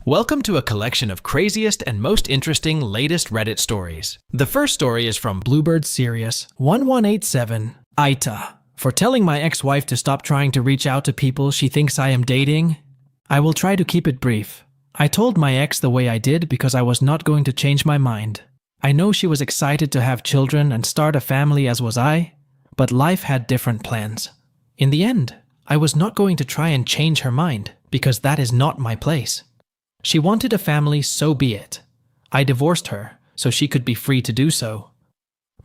Welcome to a collection of craziest and most interesting latest Reddit stories. The first story is from Bluebird Sirius 1187 AITA. For telling my ex-wife to stop trying to reach out to people she thinks I am dating, I will try to keep it brief. I told my ex the way I did because I was not going to change my mind. I know she was excited to have children and start a family as was I, but life had different plans. In the end, I was not going to try and change her mind because that is not my place. She wanted a family, so be it. I divorced her so she could be free to do so.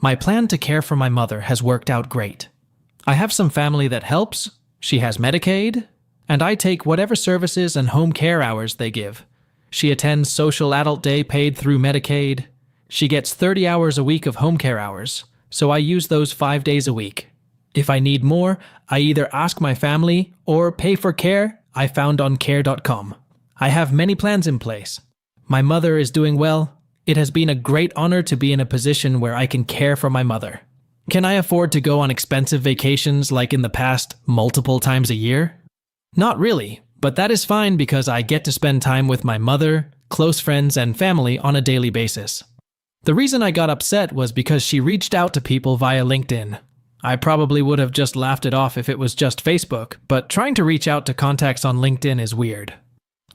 My plan to care for my mother has worked out great. I have some family that helps, she has Medicaid, and I take whatever services and home care hours they give. She attends social adult day paid through Medicaid. She gets 30 hours a week of home care hours, so I use those 5 days a week. If I need more, I either ask my family or pay for care I found on care.com. I have many plans in place. My mother is doing well. It has been a great honor to be in a position where I can care for my mother. Can I afford to go on expensive vacations like in the past multiple times a year? Not really, but that is fine because I get to spend time with my mother, close friends, and family on a daily basis. The reason I got upset was because she reached out to people via LinkedIn. I probably would have just laughed it off if it was just Facebook, but trying to reach out to contacts on LinkedIn is weird.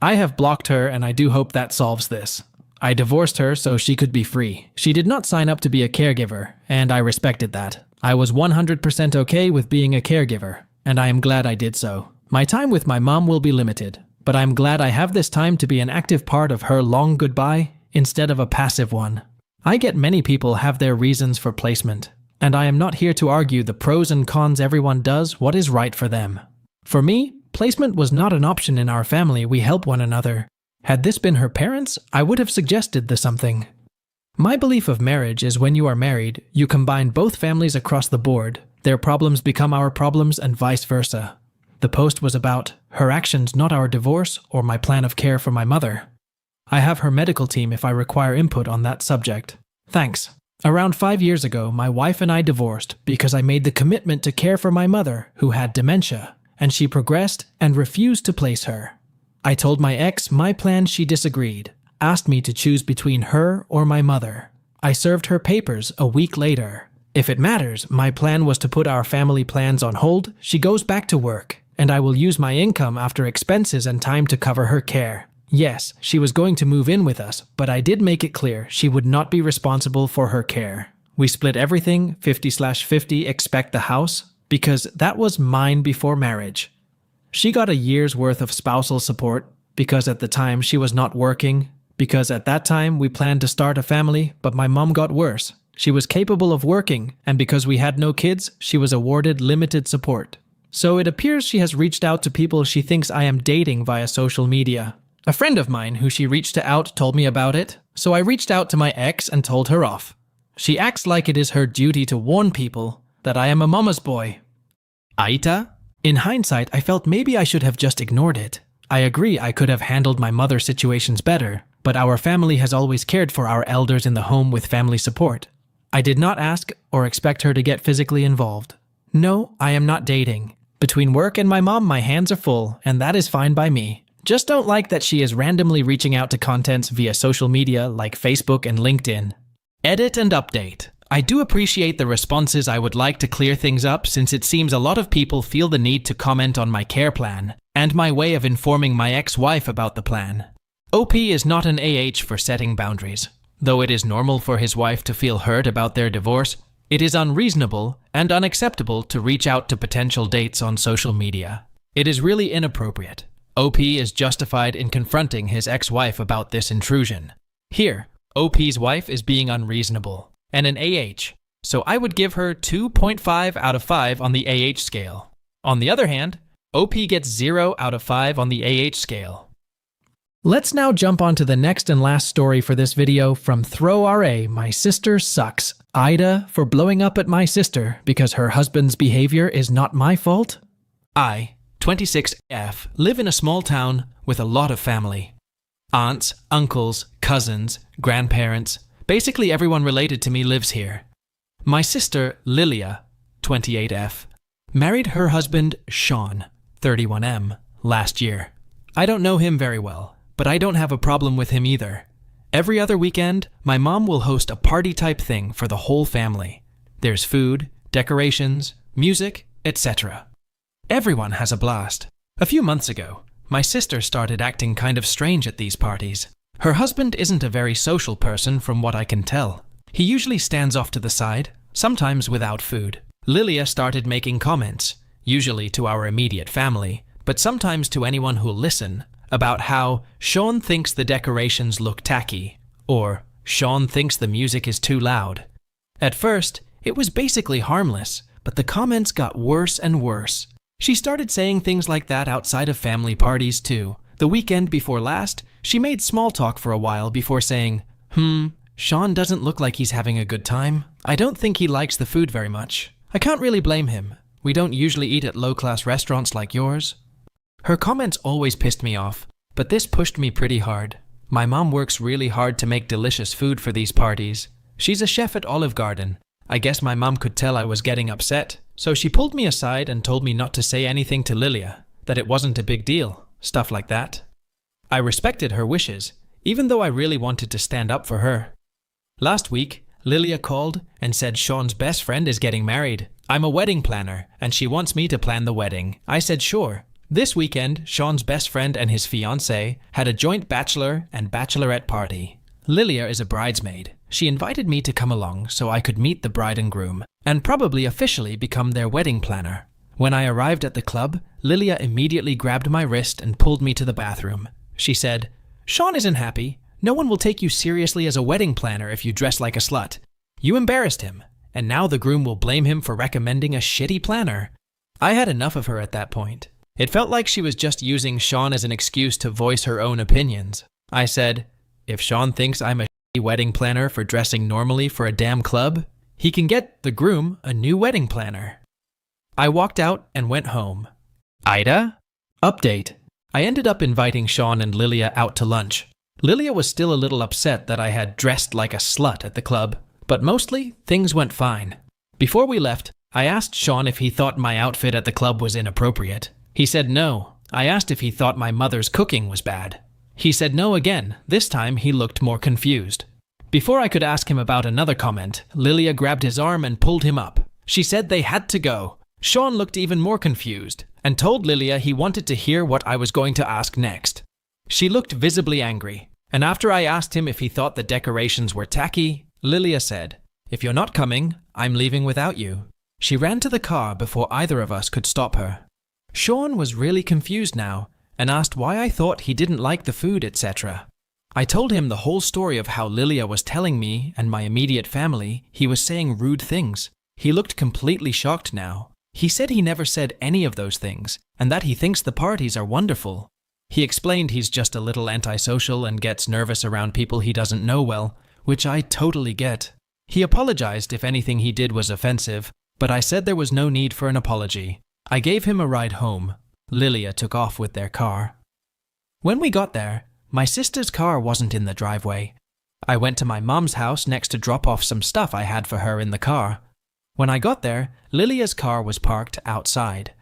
I have blocked her and I do hope that solves this. I divorced her so she could be free. She did not sign up to be a caregiver, and I respected that. I was 100% okay with being a caregiver, and I am glad I did so. My time with my mom will be limited, but I'm glad I have this time to be an active part of her long goodbye instead of a passive one. I get many people have their reasons for placement, and I am not here to argue the pros and cons. Everyone does what is right for them. For me, placement was not an option in our family. We help one another. Had this been her parents, I would have suggested the something. My belief of marriage is when you are married, you combine both families across the board. Their problems become our problems and vice versa. The post was about her actions, not our divorce or my plan of care for my mother. I have her medical team if I require input on that subject. Thanks. Around 5 years ago, my wife and I divorced because I made the commitment to care for my mother, who had dementia, and she progressed and refused to place her. I told my ex my plan. She disagreed, asked me to choose between her or my mother. I served her papers a week later. If it matters, my plan was to put our family plans on hold. She goes back to work, and I will use my income after expenses and time to cover her care. Yes, she was going to move in with us, but I did make it clear she would not be responsible for her care. We split everything 50/50, expect the house, because that was mine before marriage. She got a year's worth of spousal support because at the time she was not working, because at that time we planned to start a family, but my mom got worse. She was capable of working, and because we had no kids, she was awarded limited support. So it appears she has reached out to people she thinks I am dating via social media. A friend of mine who she reached out told me about it, so I reached out to my ex and told her off. She acts like it is her duty to warn people that I am a mama's boy. AITA? In hindsight, I felt maybe I should have just ignored it. I agree I could have handled my mother's situations better, but our family has always cared for our elders in the home with family support. I did not ask or expect her to get physically involved. No, I am not dating. Between work and my mom, my hands are full, and that is fine by me. Just don't like that she is randomly reaching out to contents via social media like Facebook and LinkedIn. Edit and update. I do appreciate the responses. I would like to clear things up since it seems a lot of people feel the need to comment on my care plan and my way of informing my ex-wife about the plan. OP is not an AH for setting boundaries. Though it is normal for his wife to feel hurt about their divorce, it is unreasonable and unacceptable to reach out to potential dates on social media. It is really inappropriate. OP is justified in confronting his ex-wife about this intrusion. Here, OP's wife is being unreasonable and an AH, so I would give her 2.5 out of 5 on the AH scale. On the other hand, OP gets 0 out of 5 on the AH scale. Let's now jump on to the next and last story for this video from ThrowRA. My sister sucks. AITA for blowing up at my sister because her husband's behavior is not my fault. I, 26F, live in a small town with a lot of family. Aunts, uncles, cousins, grandparents, basically everyone related to me lives here. My sister, Lilia, 28F, married her husband, Sean, 31M, last year. I don't know him very well, but I don't have a problem with him either. Every other weekend, my mom will host a party-type thing for the whole family. There's food, decorations, music, etc. Everyone has a blast. A few months ago, my sister started acting kind of strange at these parties. Her husband isn't a very social person from what I can tell. He usually stands off to the side, sometimes without food. Lilia started making comments, usually to our immediate family, but sometimes to anyone who'll listen, about how Sean thinks the decorations look tacky, or Sean thinks the music is too loud. At first, it was basically harmless, but the comments got worse and worse. She started saying things like that outside of family parties too. The weekend before last, she made small talk for a while before saying, Sean doesn't look like he's having a good time. I don't think he likes the food very much. I can't really blame him. We don't usually eat at low-class restaurants like yours. Her comments always pissed me off, but this pushed me pretty hard. My mom works really hard to make delicious food for these parties. She's a chef at Olive Garden. I guess my mom could tell I was getting upset, so she pulled me aside and told me not to say anything to Lilia, that it wasn't a big deal, stuff like that. I respected her wishes, even though I really wanted to stand up for her. Last week, Lilia called and said Sean's best friend is getting married. I'm a wedding planner, and she wants me to plan the wedding. I said sure. This weekend, Sean's best friend and his fiancée had a joint bachelor and bachelorette party. Lilia is a bridesmaid. She invited me to come along so I could meet the bride and groom, and probably officially become their wedding planner. When I arrived at the club, Lilia immediately grabbed my wrist and pulled me to the bathroom. She said, Sean isn't happy. No one will take you seriously as a wedding planner if you dress like a slut. You embarrassed him, and now the groom will blame him for recommending a shitty planner. I had enough of her at that point. It felt like she was just using Sean as an excuse to voice her own opinions. I said, if Sean thinks I'm a shitty wedding planner for dressing normally for a damn club, he can get the groom a new wedding planner. I walked out and went home. AITA? Update. I ended up inviting Sean and Lilia out to lunch. Lilia was still a little upset that I had dressed like a slut at the club, but mostly things went fine. Before we left, I asked Sean if he thought my outfit at the club was inappropriate. He said no. I asked if he thought my mother's cooking was bad. He said no again. This time he looked more confused. Before I could ask him about another comment, Lilia grabbed his arm and pulled him up. She said they had to go. Sean looked even more confused and told Lilia he wanted to hear what I was going to ask next. She looked visibly angry, and after I asked him if he thought the decorations were tacky, Lilia said, if you're not coming, I'm leaving without you. She ran to the car before either of us could stop her. Sean was really confused now and asked why I thought he didn't like the food, etc. I told him the whole story of how Lilia was telling me and my immediate family he was saying rude things. He looked completely shocked now. He said he never said any of those things and that he thinks the parties are wonderful. He explained he's just a little antisocial and gets nervous around people he doesn't know well, which I totally get. He apologized if anything he did was offensive, but I said there was no need for an apology. I gave him a ride home. Lilia took off with their car. When we got there, my sister's car wasn't in the driveway. I went to my mom's house next to drop off some stuff I had for her in the car. When I got there, Lilia's car was parked outside.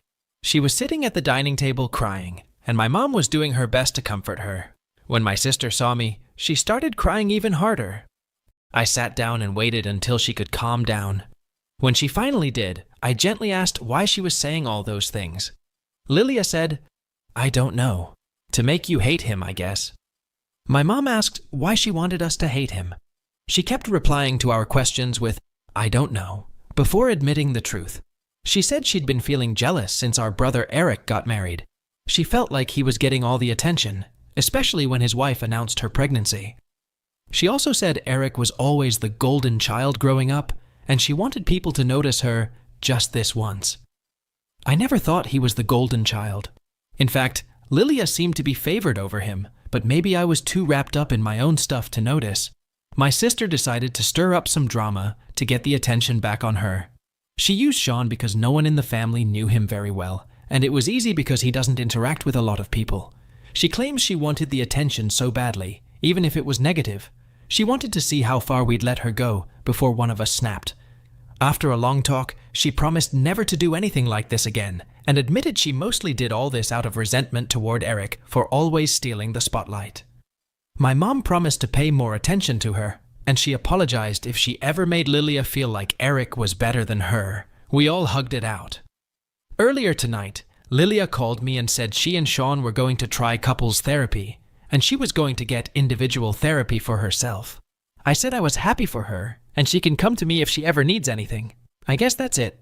She was sitting at the dining table crying, and my mom was doing her best to comfort her. When my sister saw me, she started crying even harder. I sat down and waited until she could calm down. When she finally did, I gently asked why she was saying all those things. Lilia said, I don't know. To make you hate him, I guess. My mom asked why she wanted us to hate him. She kept replying to our questions with, I don't know, before admitting the truth. She said she'd been feeling jealous since our brother Eric got married. She felt like he was getting all the attention, especially when his wife announced her pregnancy. She also said Eric was always the golden child growing up, and she wanted people to notice her just this once. I never thought he was the golden child. In fact, Lilia seemed to be favored over him, but maybe I was too wrapped up in my own stuff to notice. My sister decided to stir up some drama to get the attention back on her. She used Sean because no one in the family knew him very well, and it was easy because he doesn't interact with a lot of people. She claims she wanted the attention so badly, even if it was negative. She wanted to see how far we'd let her go before one of us snapped. After a long talk, She promised never to do anything like this again, and admitted she mostly did all this out of resentment toward Eric for always stealing the spotlight. My mom promised to pay more attention to her, and she apologized if she ever made Lilia feel like Eric was better than her. We all hugged it out. Earlier tonight, Lilia called me and said she and Sean were going to try couples therapy, and she was going to get individual therapy for herself. I said I was happy for her, and she can come to me if she ever needs anything. I guess that's it.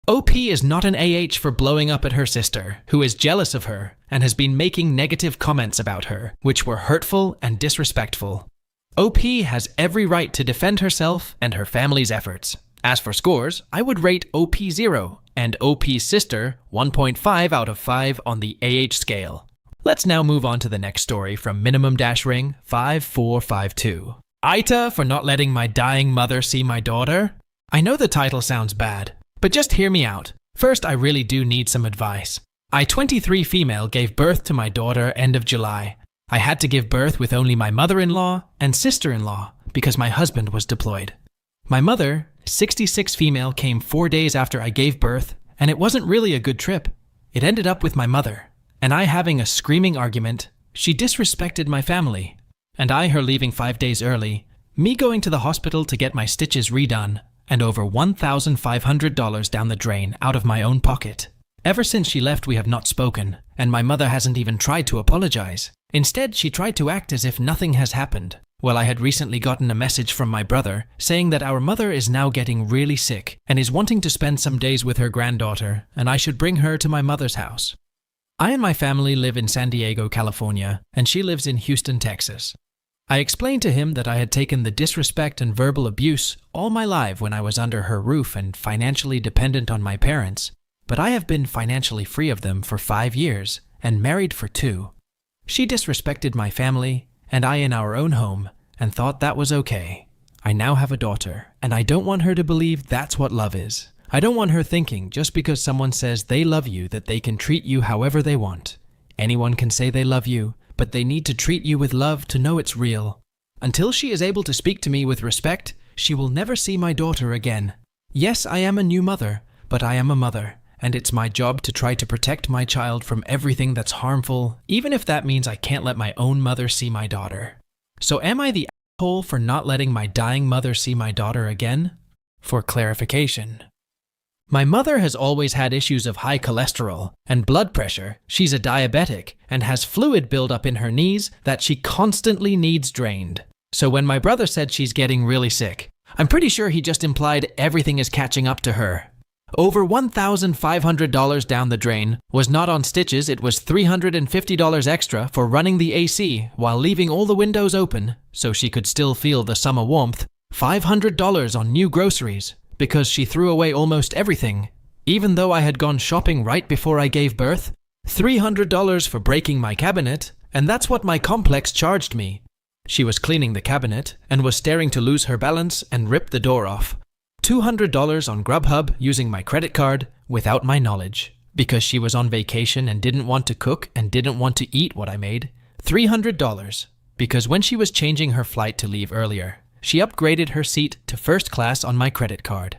OP is not an AH for blowing up at her sister, who is jealous of her and has been making negative comments about her, which were hurtful and disrespectful. OP has every right to defend herself and her family's efforts. As for scores, I would rate OP 0 and OP's sister 1.5 out of 5 on the AH scale. Let's now move on to the next story from minimum-ring 5452. AITA for not letting my dying mother see my daughter? I know the title sounds bad, but just hear me out. First, I really do need some advice. I, 23 female, gave birth to my daughter end of July. I had to give birth with only my mother-in-law and sister-in-law because my husband was deployed. My mother, 66 female, came 4 days after I gave birth, and it wasn't really a good trip. It ended up with my mother, and I having a screaming argument. She disrespected my family, and I her leaving 5 days early, me going to the hospital to get my stitches redone, and over $1,500 down the drain out of my own pocket. Ever since she left, we have not spoken, and my mother hasn't even tried to apologize. Instead, she tried to act as if nothing has happened. Well, I had recently gotten a message from my brother saying that our mother is now getting really sick and is wanting to spend some days with her granddaughter, and I should bring her to my mother's house. I and my family live in San Diego, California, and she lives in Houston, Texas. I explained to him that I had taken the disrespect and verbal abuse all my life when I was under her roof and financially dependent on my parents, but I have been financially free of them for 5 years and married for 2. She disrespected my family and I in our own home and thought that was okay. I now have a daughter, and I don't want her to believe that's what love is. I don't want her thinking just because someone says they love you that they can treat you however they want. Anyone can say they love you, but they need to treat you with love to know it's real. Until she is able to speak to me with respect, she will never see my daughter again. Yes, I am a new mother, but I am a mother, and it's my job to try to protect my child from everything that's harmful, even if that means I can't let my own mother see my daughter. So am I the asshole for not letting my dying mother see my daughter again? For clarification, my mother has always had issues of high cholesterol and blood pressure. She's a diabetic and has fluid buildup in her knees that she constantly needs drained. So when my brother said she's getting really sick, I'm pretty sure he just implied everything is catching up to her. Over $1,500 down the drain was not on stitches, it was $350 extra for running the AC while leaving all the windows open so she could still feel the summer warmth, $500 on new groceries because she threw away almost everything, even though I had gone shopping right before I gave birth, $300 for breaking my cabinet, and that's what my complex charged me. She was cleaning the cabinet and was staring to lose her balance and rip the door off. $200 on Grubhub using my credit card without my knowledge because she was on vacation and didn't want to cook and didn't want to eat what I made. $300 because when she was changing her flight to leave earlier, she upgraded her seat to first class on my credit card.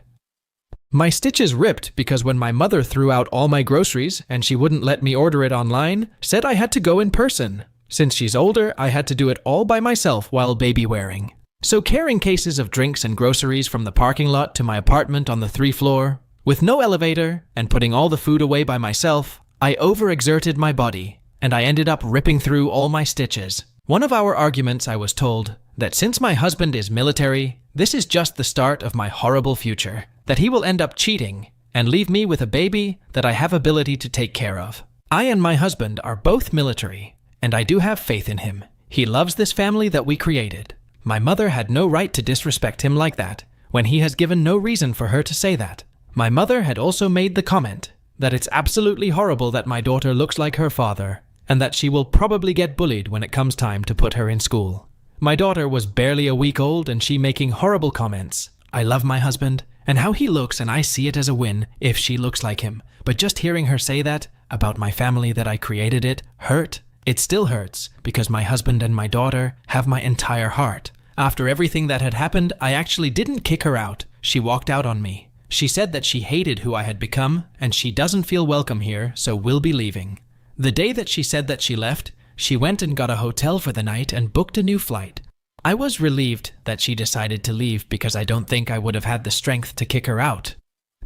My stitches ripped because when my mother threw out all my groceries and she wouldn't let me order it online, said I had to go in person. Since she's older, I had to do it all by myself while baby wearing. So carrying cases of drinks and groceries from the parking lot to my apartment on the 3rd floor, with no elevator, and putting all the food away by myself, I overexerted my body, and I ended up ripping through all my stitches. One of our arguments, I was told that since my husband is military, this is just the start of my horrible future, that he will end up cheating and leave me with a baby that I have ability to take care of. I and my husband are both military, and I do have faith in him. He loves this family that we created. My mother had no right to disrespect him like that, when he has given no reason for her to say that. My mother had also made the comment that it's absolutely horrible that my daughter looks like her father, and that she will probably get bullied when it comes time to put her in school. My daughter was barely a week old and she making horrible comments. I love my husband and how he looks, and I see it as a win if she looks like him. But just hearing her say that about my family that I created it hurt. It still hurts because my husband and my daughter have my entire heart. After everything that had happened, I actually didn't kick her out. She walked out on me. She said that she hated who I had become, and she doesn't feel welcome here, so we'll be leaving. The day that she said that she left, she went and got a hotel for the night and booked a new flight. I was relieved that she decided to leave because I don't think I would have had the strength to kick her out.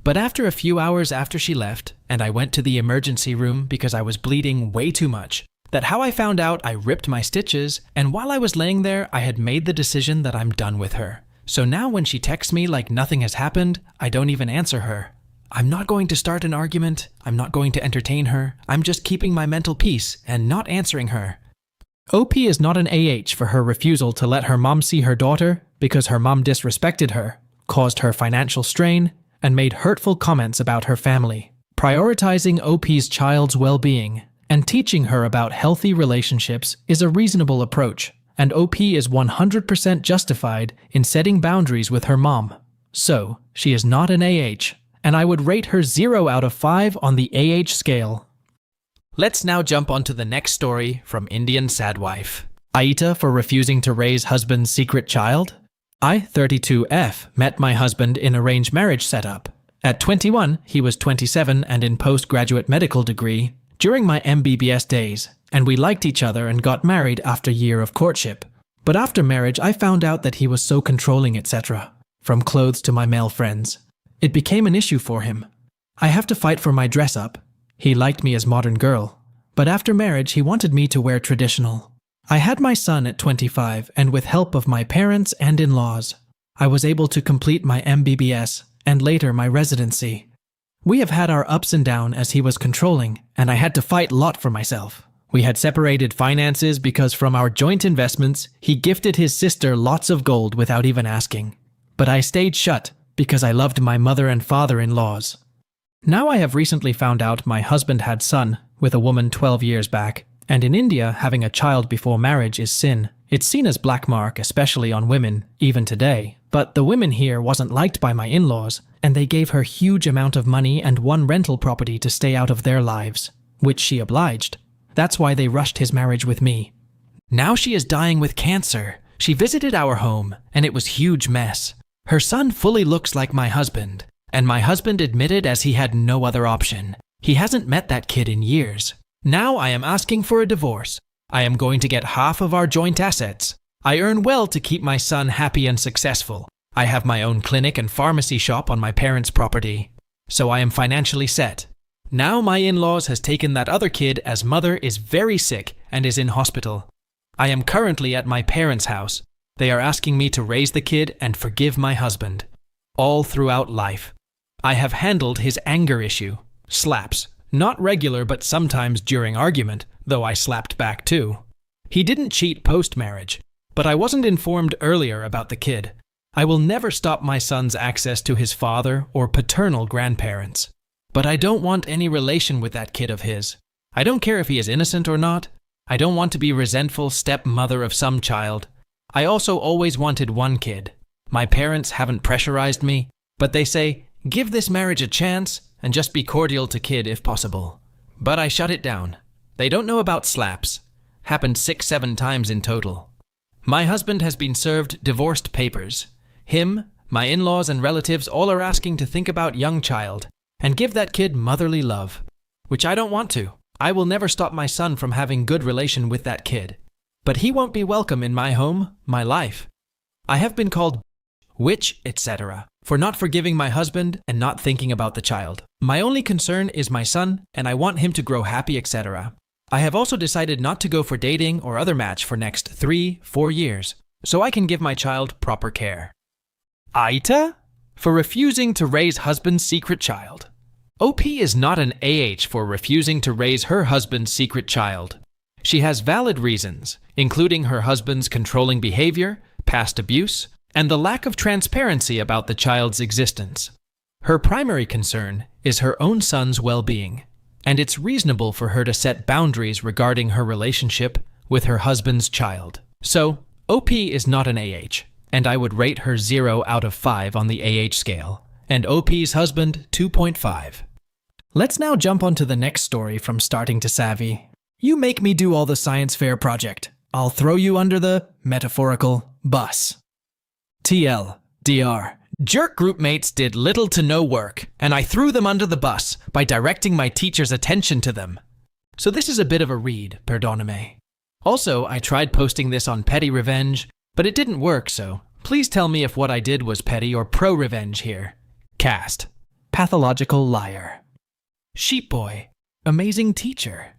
But after a few hours after she left, and I went to the emergency room because I was bleeding way too much, that how I found out I ripped my stitches, and while I was laying there, I had made the decision that I'm done with her. So now when she texts me like nothing has happened, I don't even answer her. I'm not going to start an argument, I'm not going to entertain her, I'm just keeping my mental peace and not answering her. OP is not an AH for her refusal to let her mom see her daughter because her mom disrespected her, caused her financial strain, and made hurtful comments about her family. Prioritizing OP's child's well-being and teaching her about healthy relationships is a reasonable approach, and OP is 100% justified in setting boundaries with her mom. So, she is not an AH, and I would rate her 0 out of 5 on the AH scale. Let's now jump onto the next story from Indian sad wife. AITA for refusing to raise husband's secret child? I, 32F, met my husband in arranged marriage setup. At 21, he was 27 and in postgraduate medical degree during my MBBS days, and we liked each other and got married after a year of courtship. But after marriage, I found out that he was so controlling, etc., from clothes to my male friends. It became an issue for him. I have to fight for my dress up. He liked me as modern girl, but after marriage, he wanted me to wear traditional. I had my son at 25, and with help of my parents and in-laws, I was able to complete my MBBS and later my residency. We have had our ups and downs as he was controlling, and I had to fight a lot for myself. We had separated finances because from our joint investments, he gifted his sister lots of gold without even asking. But I stayed shut because I loved my mother and father-in-laws. Now I have recently found out my husband had son with a woman 12 years back, and in India, having a child before marriage is sin. It's seen as black mark, especially on women, even today. But the women here wasn't liked by my in-laws, and they gave her huge amount of money and one rental property to stay out of their lives, which she obliged. That's why they rushed his marriage with me. Now she is dying with cancer. She visited our home, and it was huge mess. Her son fully looks like my husband, and my husband admitted as he had no other option. He hasn't met that kid in years. Now I am asking for a divorce. I am going to get half of our joint assets. I earn well to keep my son happy and successful. I have my own clinic and pharmacy shop on my parents' property. So I am financially set. Now my in-laws has taken that other kid as mother is very sick and is in hospital. I am currently at my parents' house. They are asking me to raise the kid and forgive my husband. All throughout life. I have handled his anger issue. Slaps. Not regular, but sometimes during argument, though I slapped back too. He didn't cheat post-marriage, but I wasn't informed earlier about the kid. I will never stop my son's access to his father or paternal grandparents. But I don't want any relation with that kid of his. I don't care if he is innocent or not. I don't want to be resentful stepmother of some child. I also always wanted one kid. My parents haven't pressurized me, but they say, give this marriage a chance and just be cordial to kid if possible. But I shut it down. They don't know about slaps. Happened 6-7 times in total. My husband has been served divorced papers. Him, my in-laws and relatives all are asking to think about young child and give that kid motherly love, which I don't want to. I will never stop my son from having good relation with that kid. But he won't be welcome in my home, my life. I have been called witch, etc. for not forgiving my husband and not thinking about the child. My only concern is my son, and I want him to grow happy, etc. I have also decided not to go for dating or other match for next 3-4 years, so I can give my child proper care. AITA? For refusing to raise husband's secret child. OP is not an AH for refusing to raise her husband's secret child. She has valid reasons, including her husband's controlling behavior, past abuse, and the lack of transparency about the child's existence. Her primary concern is her own son's well-being, and it's reasonable for her to set boundaries regarding her relationship with her husband's child. So, OP is not an AH, and I would rate her 0 out of 5 on the AH scale, and OP's husband 2.5. Let's now jump onto the next story from Starting to Savvy. You make me do all the science fair project. I'll throw you under the metaphorical bus. TL, DR, Jerk group mates did little to no work, and I threw them under the bus by directing my teacher's attention to them. So this is a bit of a read, perdoname. Also, I tried posting this on Petty Revenge, but it didn't work, so please tell me if what I did was petty or pro-revenge here. Cast. Pathological liar. Sheep boy. Amazing teacher.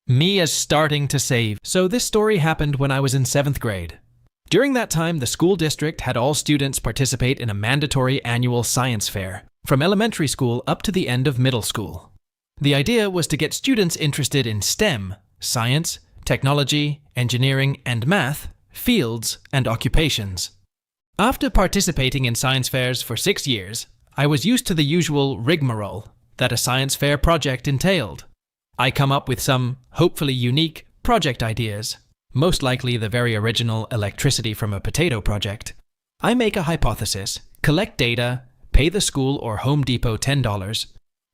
Me as starting to save. So this story happened when I was in 7th grade. During that time, the school district had all students participate in a mandatory annual science fair, from elementary school up to the end of middle school. The idea was to get students interested in STEM, science, technology, engineering, and math, fields, and occupations. After participating in science fairs for 6 years, I was used to the usual rigmarole that a science fair project entailed. I come up with some, hopefully unique, project ideas. Most likely the very original electricity from a potato project. I make a hypothesis, collect data, pay the school or Home Depot $10,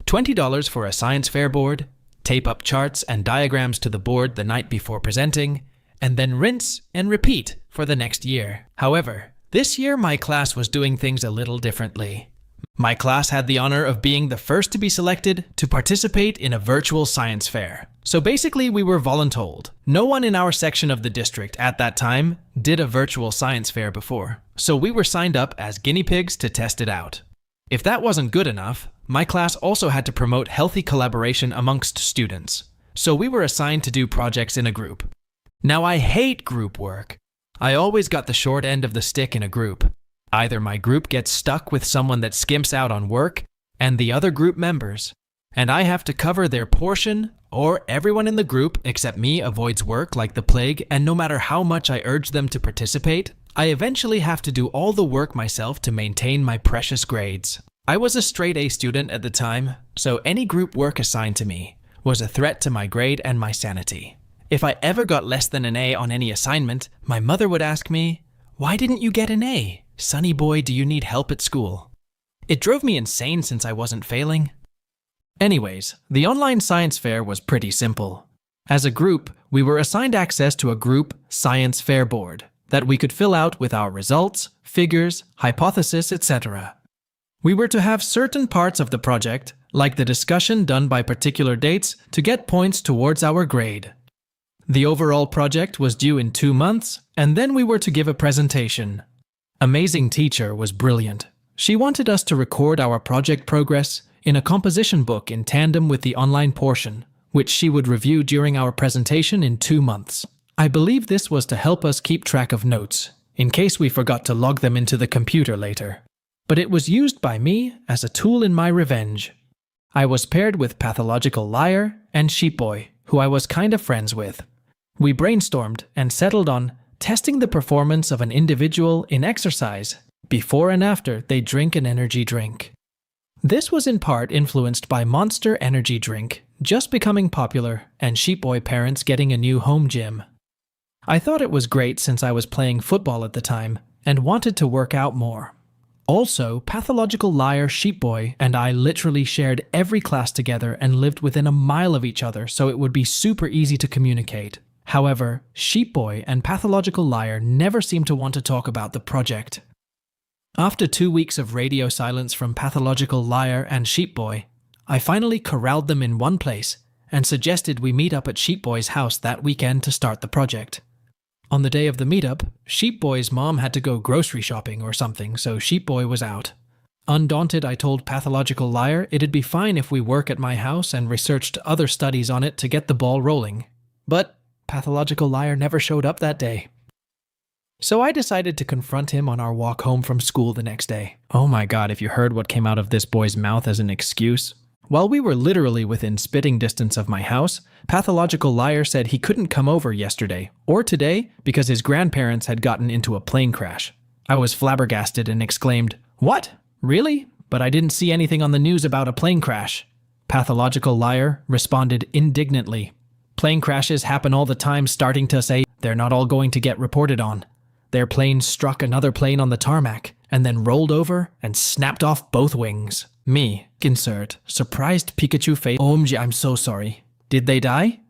$20 for a science fair board, tape up charts and diagrams to the board the night before presenting, and then rinse and repeat for the next year. However, this year my class was doing things a little differently. My class had the honor of being the first to be selected to participate in a virtual science fair. So basically we were voluntold. No one in our section of the district at that time did a virtual science fair before, so we were signed up as guinea pigs to test it out. If that wasn't good enough, my class also had to promote healthy collaboration amongst students, so we were assigned to do projects in a group. Now I hate group work. I always got the short end of the stick in a group. Either my group gets stuck with someone that skimps out on work and the other group members, and I have to cover their portion, or everyone in the group except me avoids work like the plague, and no matter how much I urge them to participate, I eventually have to do all the work myself to maintain my precious grades. I was a straight A student at the time, so any group work assigned to me was a threat to my grade and my sanity. If I ever got less than an A on any assignment, my mother would ask me, "Why didn't you get an A? Sonny boy, do you need help at school?" It drove me insane since I wasn't failing. Anyways, the online science fair was pretty simple. As a group, we were assigned access to a group science fair board that we could fill out with our results, figures, hypothesis, etc. We were to have certain parts of the project, like the discussion done by particular dates, to get points towards our grade. The overall project was due in 2 months, and then we were to give a presentation. Amazing teacher was brilliant. She wanted us to record our project progress in a composition book in tandem with the online portion, which she would review during our presentation in 2 months. I believe this was to help us keep track of notes, in case we forgot to log them into the computer later. But it was used by me as a tool in my revenge. I was paired with Pathological Liar and Sheep Boy, who I was kind of friends with. We brainstormed and settled on testing the performance of an individual in exercise before and after they drink an energy drink. This was in part influenced by Monster Energy Drink just becoming popular and Sheep Boy parents getting a new home gym. I thought it was great since I was playing football at the time and wanted to work out more. Also, Pathological Liar, Sheep Boy, and I literally shared every class together and lived within a mile of each other, so it would be super easy to communicate. However, Sheep Boy and Pathological Liar never seemed to want to talk about the project. After 2 weeks of radio silence from Pathological Liar and Sheep Boy, I finally corralled them in one place and suggested we meet up at Sheep Boy's house that weekend to start the project. On the day of the meetup, Sheep Boy's mom had to go grocery shopping or something, so Sheep Boy was out. Undaunted, I told Pathological Liar it'd be fine if we work at my house and researched other studies on it to get the ball rolling. But Pathological Liar never showed up that day. So I decided to confront him on our walk home from school the next day. Oh my god, if you heard what came out of this boy's mouth as an excuse. While we were literally within spitting distance of my house, Pathological Liar said he couldn't come over yesterday or today because his grandparents had gotten into a plane crash. I was flabbergasted and exclaimed, "What? Really? But I didn't see anything on the news about a plane crash." Pathological Liar responded indignantly, "Plane crashes happen all the time, starting to say they're not all going to get reported on. Their plane struck another plane on the tarmac and then rolled over and snapped off both wings." Me, insert, surprised Pikachu face. OMG, I'm so sorry. Did they die?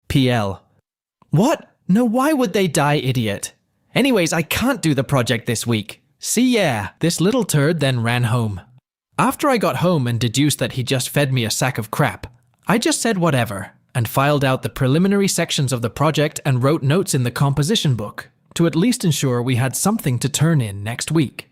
PL. What? No, why would they die, idiot? Anyways, I can't do the project this week. See, yeah, this little turd then ran home. After I got home and deduced that he just fed me a sack of crap, I just said whatever and filed out the preliminary sections of the project and wrote notes in the composition book to at least ensure we had something to turn in next week.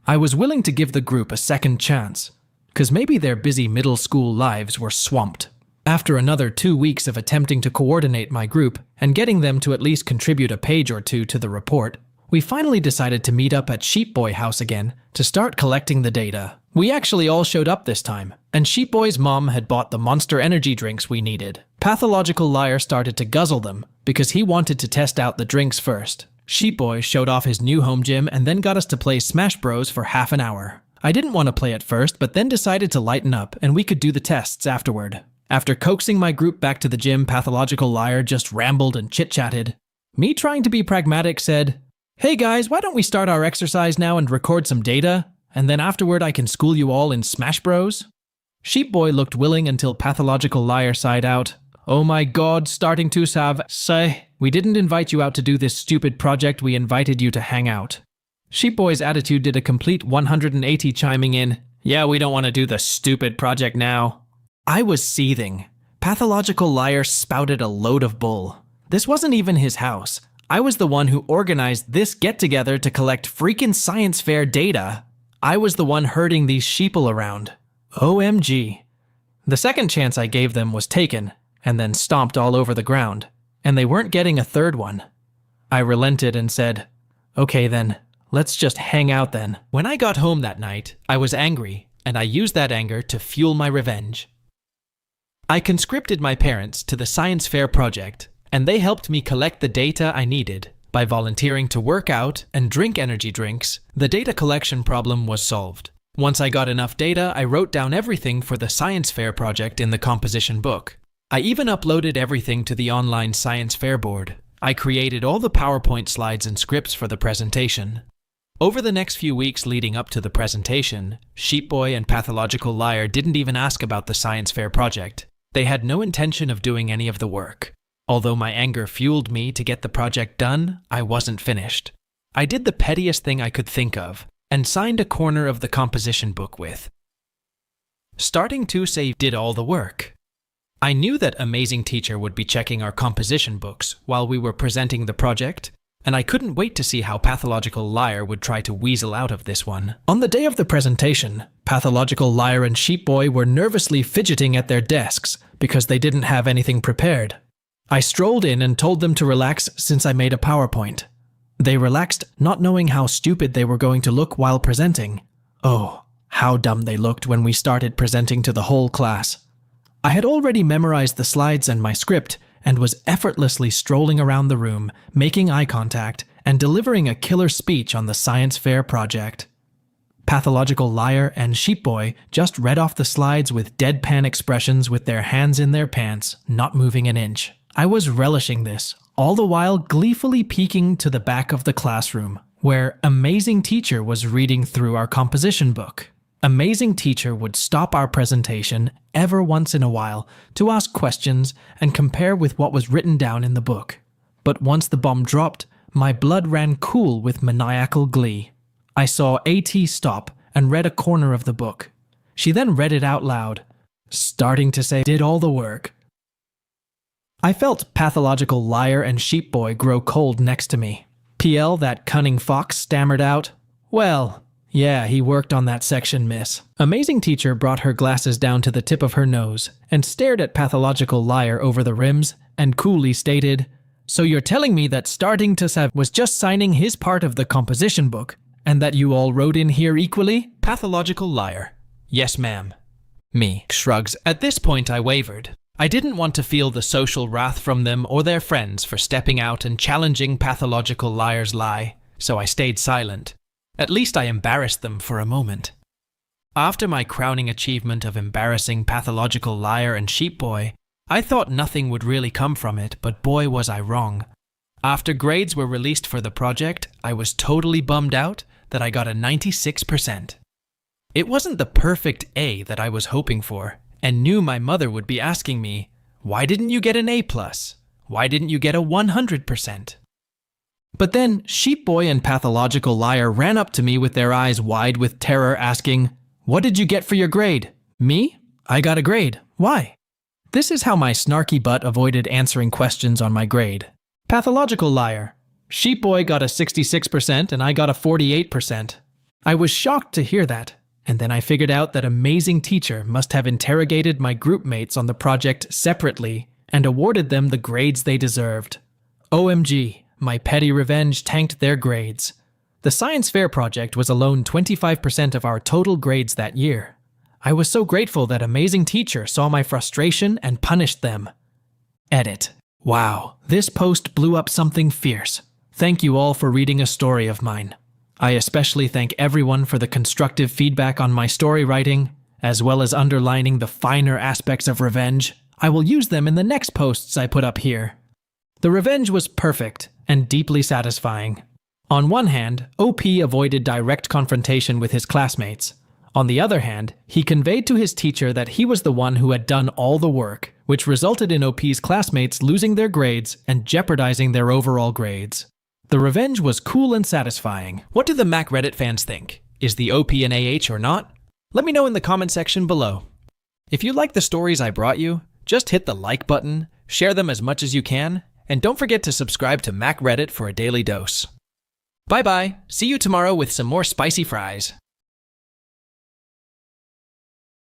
I was willing to give the group a second chance, because maybe their busy middle school lives were swamped. After another 2 weeks of attempting to coordinate my group and getting them to at least contribute a page or two to the report, we finally decided to meet up at Sheep Boy House again to start collecting the data. We actually all showed up this time, and Sheep Boy's mom had bought the Monster energy drinks we needed. Pathological Liar started to guzzle them because he wanted to test out the drinks first. Sheep Boy showed off his new home gym and then got us to play Smash Bros for half an hour. I didn't want to play at first, but then decided to lighten up and we could do the tests afterward. After coaxing my group back to the gym, Pathological Liar just rambled and chit-chatted. Me, trying to be pragmatic, said, "Hey guys, why don't we start our exercise now and record some data? And then afterward I can school you all in Smash Bros?" Sheep Boy looked willing until Pathological Liar sighed out, "Oh my god, starting to say, we didn't invite you out to do this stupid project, we invited you to hang out." Sheep Boy's attitude did a complete 180, chiming in, "Yeah, we don't want to do the stupid project now." I was seething. Pathological Liar spouted a load of bull. This wasn't even his house. I was the one who organized this get-together to collect freaking science fair data. I was the one herding these sheeple around. OMG. The second chance I gave them was taken, and then stomped all over the ground, and they weren't getting a third one. I relented and said, "Okay then, let's just hang out then." When I got home that night, I was angry, and I used that anger to fuel my revenge. I conscripted my parents to the science fair project, and they helped me collect the data I needed. By volunteering to work out and drink energy drinks, the data collection problem was solved. Once I got enough data, I wrote down everything for the science fair project in the composition book. I even uploaded everything to the online science fair board. I created all the PowerPoint slides and scripts for the presentation. Over the next few weeks leading up to the presentation, Sheep Boy and Pathological Liar didn't even ask about the science fair project. They had no intention of doing any of the work. Although my anger fueled me to get the project done, I wasn't finished. I did the pettiest thing I could think of, and signed a corner of the composition book with starting to say did all the work. I knew that Amazing Teacher would be checking our composition books while we were presenting the project, and I couldn't wait to see how Pathological Liar would try to weasel out of this one. On the day of the presentation, Pathological Liar and Sheep Boy were nervously fidgeting at their desks because they didn't have anything prepared. I strolled in and told them to relax since I made a PowerPoint. They relaxed, not knowing how stupid they were going to look while presenting. Oh, how dumb they looked when we started presenting to the whole class. I had already memorized the slides and my script, and was effortlessly strolling around the room, making eye contact, and delivering a killer speech on the science fair project. Pathological Liar and Sheep Boy just read off the slides with deadpan expressions with their hands in their pants, not moving an inch. I was relishing this, all the while gleefully peeking to the back of the classroom, where Amazing Teacher was reading through our composition book. Amazing Teacher would stop our presentation every once in a while to ask questions and compare with what was written down in the book. But once the bomb dropped, my blood ran cool with maniacal glee. I saw AT stop and read a corner of the book. She then read it out loud, starting to say did all the work. I felt Pathological Liar and Sheep Boy grow cold next to me. PL, that cunning fox, stammered out, "Well, yeah, he worked on that section, miss." Amazing Teacher brought her glasses down to the tip of her nose and stared at Pathological Liar over the rims and coolly stated, "So you're telling me that starting to Sav was just signing his part of the composition book and that you all wrote in here equally?" Pathological Liar: "Yes, ma'am." Me shrugs. At this point I wavered. I didn't want to feel the social wrath from them or their friends for stepping out and challenging Pathological Liar's lie, so I stayed silent. At least I embarrassed them for a moment. After my crowning achievement of embarrassing Pathological Liar and Sheep Boy, I thought nothing would really come from it, but boy was I wrong. After grades were released for the project, I was totally bummed out that I got a 96%. It wasn't the perfect A that I was hoping for, and knew my mother would be asking me, "Why didn't you get an A+? Why didn't you get a 100%? But then, Sheep Boy and Pathological Liar ran up to me with their eyes wide with terror asking, "What did you get for your grade?" Me? I got a grade. Why? This is how my snarky butt avoided answering questions on my grade. Pathological Liar. Sheep Boy got a 66% and I got a 48%. I was shocked to hear that, and then I figured out that amazing teacher must have interrogated my group mates on the project separately and awarded them the grades they deserved. OMG, my petty revenge tanked their grades. The science fair project was alone 25% of our total grades that year. I was so grateful that amazing teacher saw my frustration and punished them. Edit. Wow, this post blew up something fierce. Thank you all for reading a story of mine. I especially thank everyone for the constructive feedback on my story writing, as well as underlining the finer aspects of revenge. I will use them in the next posts I put up here. The revenge was perfect and deeply satisfying. On one hand, OP avoided direct confrontation with his classmates. On the other hand, he conveyed to his teacher that he was the one who had done all the work, which resulted in OP's classmates losing their grades and jeopardizing their overall grades. The revenge was cool and satisfying. What do the Mac Reddit fans think? Is the OP an AH or not? Let me know in the comment section below. If you like the stories I brought you, just hit the like button, share them as much as you can, and don't forget to subscribe to Mac Reddit for a daily dose. Bye bye, see you tomorrow with some more spicy fries.